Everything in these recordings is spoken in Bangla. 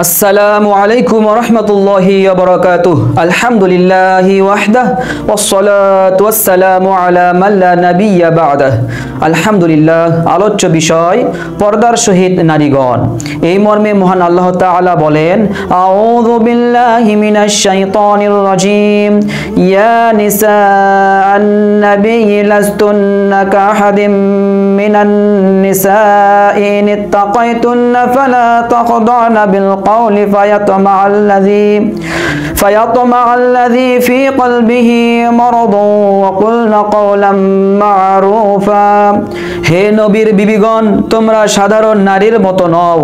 আসসালামু আলাইকুম ওয়া রাহমাতুল্লাহি ওয়া বারাকাতুহু। আলহামদুলিল্লাহি ওয়াহদাহু ওয়াসসালাতু ওয়াসসালামু আলা মান লা নাবিয়্যা বা'দাহু। আলহামদুলিল্লাহ। আলোচ্য বিষয় পর্দার সহিত নারীগণ। এই মর্মে মহান আল্লাহ তাআলা বলেন, আউযু বিল্লাহি মিনাশ শাইতানির রাজীম। ইয়া নিসাআন নাবিয়্যি লাস্তুন্না কাহাদিম মিনান নিসাই ইন ইত্তাকাইতুন্না ফালা তাখদা'না বিল قول فيطمع الذي في قلبه مرض وقلن قولا معروفا। হে নবীর বিবিগণ, তোমরা সাধারণ নারীর মতো নও।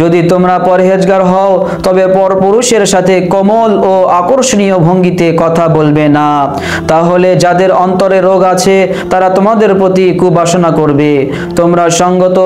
যদি তোমরা পরহেজগার হও তবে পরপুরুষের সাথে কোমল ও আকর্ষণীয় ভঙ্গিতে কথা বলবে না, তাহলে যাদের অন্তরে রোগ আছে তারা তোমাদের প্রতি কুবাসনা করবে। তোমরা সঙ্গত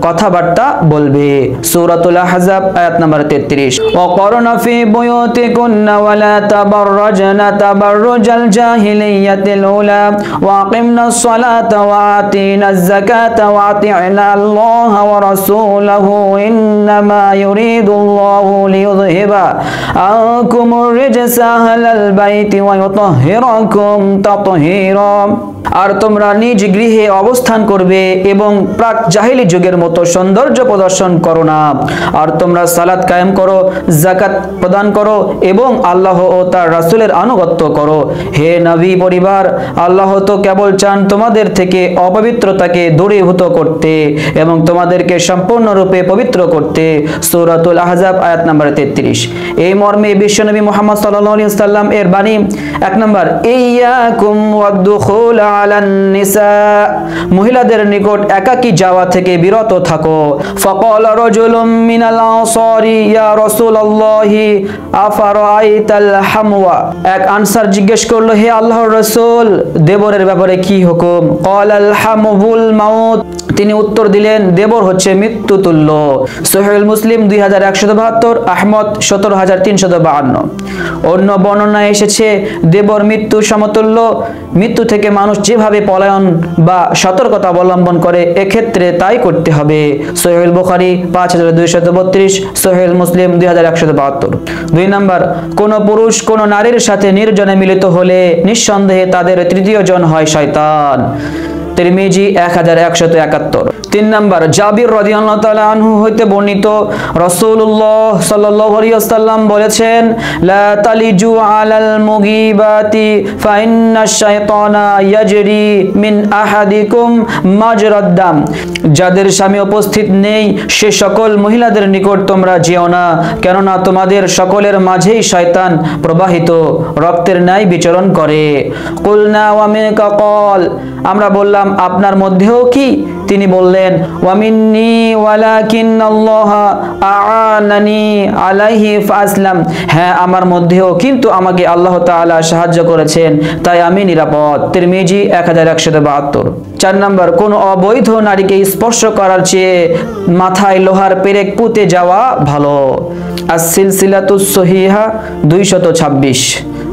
কথাবার্তা বলবে। সূরাতুল আহজাব আয়াত নাম্বার 33। وقرن في بيوتكن ولا تبرجن تبرج الجاهلية الأولى وأقمنا الصلاة وآتينا الزكاة وأطعنا الله ورسوله إنما يريد الله ليذهب عنكم الرجس أهل البيت ويطهركم تطهيرا। আর তোমরা নিজ গৃহে অবস্থান করবে এবং প্রাক জাহিলি যুগের মতো সৌন্দর্য প্রদর্শন করো না। আর তোমরা সালাত কায়েম করো, যাকাত প্রদান করো এবং আল্লাহ ও তার রাসূলের আনুগত্য করো। হে নবী পরিবার, আল্লাহ তো কেবল চান তোমাদের থেকে অপবিত্রতাকে দূরীভূত করতে এবং তোমাদেরকে সম্পূর্ণরূপে পবিত্র করতে। সূরাতুল আহজাব আয়াত নাম্বার 33। এই মর্মে বিশ্বনবী মুহাম্মদ সাল্লাল্লাহু আলাইহি ওয়াসাল্লাম এর বাণী 1 নম্বর, ইয়াকুম ওয়াদখুল আলান নিসা, মহিলাদের নিকট একাকী যাওয়া থেকে বিরত থাকো। ফাকাল রাজুলুম মিনাল আনসারি ইয়া রাসূলুল্লাহি আফারাআইতাল হামওয়া। এক আনসার জিজ্ঞেস করলো, হে আল্লাহর রাসূল, দেবরের ব্যাপারে কি হুকুম? ক্বালাল হামুল মাউত, তিনি উত্তর দিলেন, দেবর হচ্ছে মৃত্যু তুল্য। সহিহুল মুসলিম 2172, আহমদ 17352। অন্য বর্ণনায় এসেছে দেবর মৃত্যু সমতুল্য। মৃত্যু থেকে মানুষ যেভাবে পলায়ন বা সতর্কতা অবলম্বন করে এক্ষেত্রে তাই করতে হবে। সহিহুল বুখারী 5232, সহিহুল মুসলিম 2172। 2 নম্বর, কোন পুরুষ কোন নারীর সাথে নির্জনে মিলিত হলে নিঃসন্দেহে তাদের তৃতীয় জন হয় শয়তান। তিরমিজি 1171। 3 নম্বর, জাবির রাদিয়াল্লাহু তাআলা আনহু হইতে বর্ণিত, রাসূলুল্লাহ সাল্লাল্লাহু আলাইহি ওয়াসাল্লাম বলেছেন, লা তালিজু আলাল মুগিবাতি ফা ইন্নাশ শাইতানা ইয়াজরি মিন আহাদিকুম মাজরাদ দাম। যাদের স্বামী উপস্থিত নেই সে সকল মহিলাদের নিকট তোমরা যেও না, কেননা তোমাদের সকলের মাঝেই শয়তান প্রবাহিত রক্তের ন্যায় বিচরণ করে। কুলনা ওয়া মিনকা ক্বাল, আমরা বললাম আপনার মধ্যেও কি? তিনি বললেন, ওয়ামিন্নি ওয়ালাকিন্নাল্লাহ আ'আনানি আলাইহি ফাসলাম, হ্যাঁ আমার মধ্যেও, কিন্তু আমাকে আল্লাহ তাআলা সাহায্য করেছেন তাই আমি নিরাপদ। তিরমিজি 1172। 4 নম্বর, কোন অবৈধ নারীকে স্পর্শ করার চেয়ে মাথায় লোহার পেরেক পুঁতে যাওয়া ভালো। আস-সিলসিলাতুস সহিহা 226।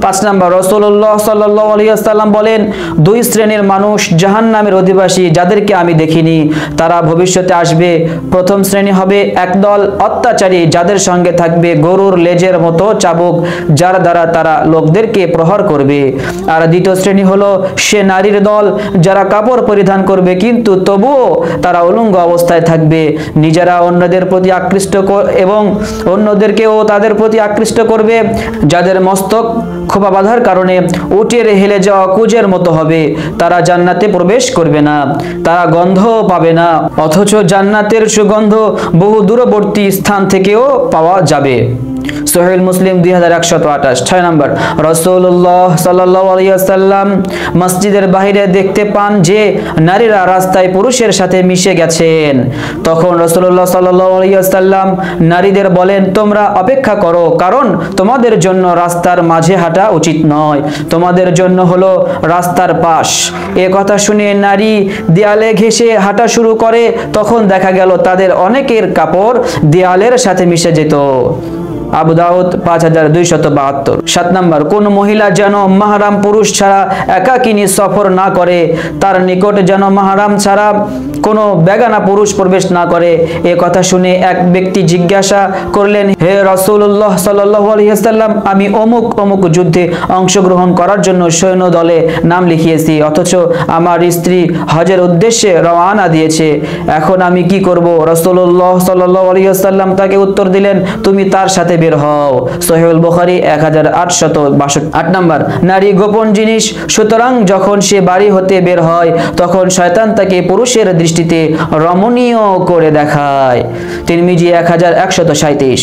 5 নম্বর, রাসূলুল্লাহ সাল্লাল্লাহু আলাইহি ওয়াসাল্লাম বলেন, 2 শ্রেণীর মানুষ জাহান্নামের অধিবাসী যাদেরকে আমি দেখিনি, তারা ভবিষ্যতে আসবে। প্রথম শ্রেণী হবে একদল অত্যাচারী যাদের সঙ্গে থাকবে গরুর লেজের মতো চাবুক, যার দ্বারা তারা লোকদেরকে প্রহার করবে। আর দ্বিতীয় শ্রেণী হলো সে নারীর দল যারা কাপড় পরিধান করবে কিন্তু তবুও তারা উলঙ্গ অবস্থায় থাকবে, নিজেরা অন্যদের প্রতি আকৃষ্ট এবং অন্যদেরকেও তাদের প্রতি আকৃষ্ট করবে, যাদের মস্তক খোপা বাঁধার কারণে উটের হেলে যাওয়া কুজের মতো হবে। তারা জান্নাতে প্রবেশ করবে না, তারা গন্ধও পাবে না, অথচ জান্নাতের সুগন্ধ বহু দূরবর্তী স্থান থেকেও পাওয়া যাবে। সহিহুল মুসলিম 2128। 6 নম্বর, রাসূলুল্লাহ সাল্লাল্লাহু আলাইহি ওয়াসাল্লাম মসজিদের বাইরে দেখতে পান যে নারীরা রাস্তায় পুরুষের সাথে মিশে গেছেন। তখন রাসূলুল্লাহ সাল্লাল্লাহু আলাইহি ওয়াসাল্লাম নারীদের বলেন, তোমরা অপেক্ষা করো, কারণ তোমাদের জন্য রাস্তার মাঝে হাঁটা উচিত নয়, তোমাদের জন্য হলো রাস্তার পাশ। এ কথা শুনে নারী দেয়ালে ঘেঁষে হাঁটা শুরু করে। তখন দেখা গেল তাদের অনেকের কাপড় দেয়ালের সাথে মিশে যেত। আবু দাউদ 5272। 7 নম্বর, কোন মহিলা যেন মাহরাম পুরুষ ছাড়া একাকিনী সফর না করে, তার নিকট যেন মাহরাম ছাড়া কোনো বেগানা পুরুষ প্রবেশ না করে। এ কথা শুনে এক ব্যক্তি জিজ্ঞাসা করলেন, হে রাসূলুল্লাহ সাল্লাল্লাহু আলাইহি ওয়াসাল্লাম, আমি অমুক অমুক যুদ্ধে অংশগ্রহণ করার জন্য সৈন্য দলে নাম লিখিয়েছি, অথচ আমার স্ত্রী হজের উদ্দেশ্যে রওনা দিয়েছে, এখন আমি কি করব? রাসূলুল্লাহ সাল্লাল্লাহু আলাইহি ওয়াসাল্লাম তাকে উত্তর দিলেন, তুমি তার সাথে বের হও। সহিহুল বুখারী 1862। 8 নম্বর, নারী গোপন জিনিস, সুতরাং যখন সে বাড়ি হতে বের হয় তখন শয়তান তাকে পুরুষের দৃষ্টিতে রমণীয় করে দেখায়। তিরমিজি 1137।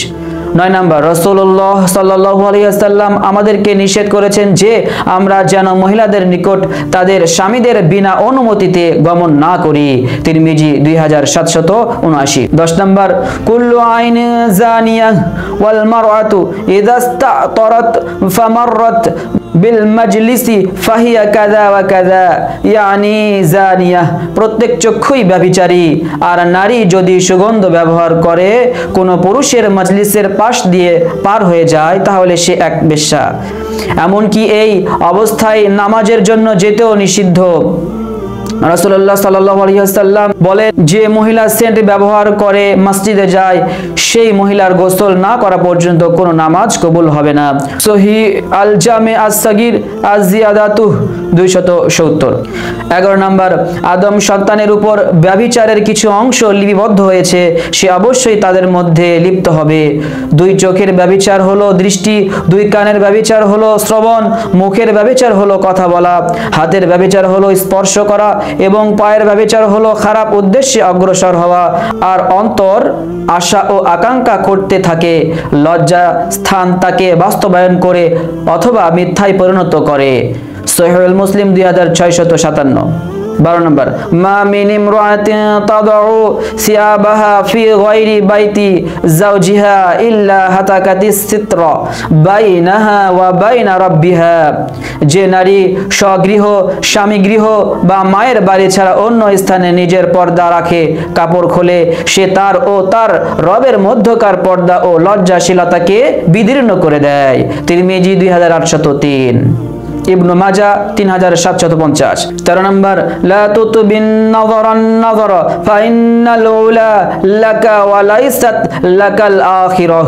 9 নম্বর, রাসূলুল্লাহ সাল্লাল্লাহু আলাইহি ওয়াসাল্লাম আমাদেরকে নিষেধ করেছেন যে আমরা যেন মহিলাদের নিকট তাদের স্বামীদের বিনা অনুমতিতে গমন না করি। তিরমিজি 2779। 10 নম্বর, কুল্লু আইন জানিয়া ওয়াল মারআতু ইযা ইসতাতরাত ফামাররাত বিল মাজলিসি ফাহিয়া কাযা ওয়া কাযা, ইয়ানি জানিয়া, প্রত্যেক চক্ষুই ব্যভিচারী, আর নারী যদি সুগন্ধ ব্যবহার করে কোনো পুরুষের মজলিসের পাশ দিয়ে পার হয়ে যায় তাহলে সে এক বেশ্যা। এমনকি এই অবস্থায় নামাজের জন্য যেতেও নিষিদ্ধ। রাসূলুল্লাহ সাল্লাল্লাহু আলাইহি ওয়াসাল্লাম বলেন, যে মহিলা সেন্ট ব্যবহার করে মসজিদে যায় সেই মহিলার গোসল না করা পর্যন্ত কোনো নামাজ কবুল হবে না। সহিহ আল জামে আস-সাগীর আজ-জিয়াদাতু 270। 11 নম্বর, আদম সন্তানের উপর ব্যভিচারের কিছু অংশ লিপিবদ্ধ হয়েছে, সে অবশ্যই তাদের মধ্যে লিপ্ত হবে। 2 চোখের ব্যভিচার হলো দৃষ্টি, 2 কানের ব্যভিচার হলো শ্রবণ, মুখের ব্যভিচার হলো কথা বলা, হাতের ব্যভিচার হলো স্পর্শ করা এবং পায়ের ব্যভিচার হলো খারাপ উদ্দেশ্যে অগ্রসর হওয়া। আর অন্তর আশা ও আকাঙ্ক্ষা করতে থাকে, লজ্জা স্থান তাকে বাস্তবায়ন করে অথবা মিথ্যায় পরিণত করে। সহিহুল মুসলিম 2657। 12 নম্বর, মা মিন ইমরাতিন তাদউ সিয়াবাহা ফি গায়রি বাইতি যাওজিহা ইল্লা হাতাকাতিস সিত্রা বাইনাহা ওয়া বাইনা রাব্বিহা, যে নারী স্বগৃহ, স্বামী গৃহ বা মায়ের বাড়ি ছাড়া অন্য স্থানে নিজের পর্দা রাখে, কাপড় খোলে, সে তার ও তার রবের মধ্যকার পর্দা ও লজ্জাশীলতাকে বিদীর্ণ করে দেয়। তিরমিজি 2803। ইবনে মাজাহ 3750। 13 নম্বর, লা তুতবিন নাযরান নাযরা ফাইন্নাল উলা লাকা ওয়া লাইসাত লাকাল আখিরাহ,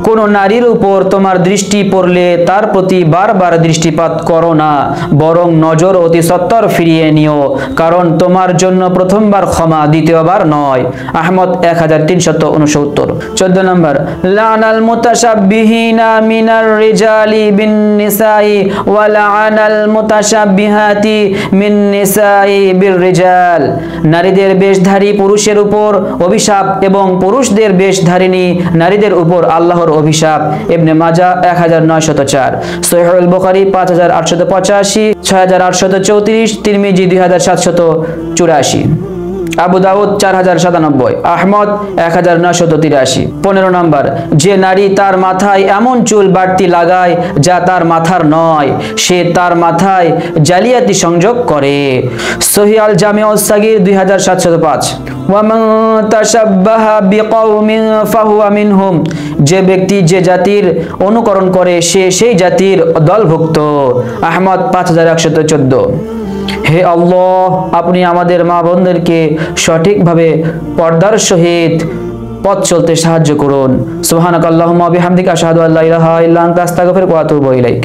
কোন নারীর উপর তোমার দৃষ্টি পড়লে তার প্রতি বারবার দৃষ্টিপাত করো না, বরং নজর অতি সত্বর ফিরিয়ে নিও, কারণ তোমার জন্য প্রথমবার ক্ষমা, দ্বিতীয়বার নয়। আহমদ 1369। 14 নম্বর, লানাল মুতাশাব্বিহিনা মিনার রিজালি বিন নিসাই ওয়া লানাল মুতাশাব্বিহাতি মিন নিসাই বির রিজাল, নারীদের বেশধারী পুরুষের উপর অভিশাপ এবং পুরুষদের বেশধারিণী নারীদের উপর আল্লাহর অভিশাপ। ইবনে মাজাহ 1904। সহিহুল বুখারী 5885, 6834, তিরমিজি 2784, আবু দাউদ 4097, আহমদ 1983। 15 নম্বর, যে নারী তার মাথায় এমন চুল বাড়তি লাগায় যা তার মাথার নয়, সে তার মাথায় জালিয়াতি সংযোগ করে। সহিহ আল জামি আস-সাগীর 2705। ওয়ামান তাশাব্বাহা বিকাউমিন ফাহুয়া মিনহুম, যে ব্যক্তি যে জাতির অনুকরণ করে সে সেই জাতির দলভুক্ত। আহমদ 5114। হে আল্লাহ, আপনি আমাদের মা বোনদেরকে সঠিকভাবে পর্দার সহিত পথ চলতে সাহায্য করুন। সুবহানাকাল্লাহুম্মা ওয়া বিহামদিকা আশহাদু আল্লা ইলাহা ইল্লা আনতা আস্তাগফিরুকা ওয়া আতুবু ইলাইক।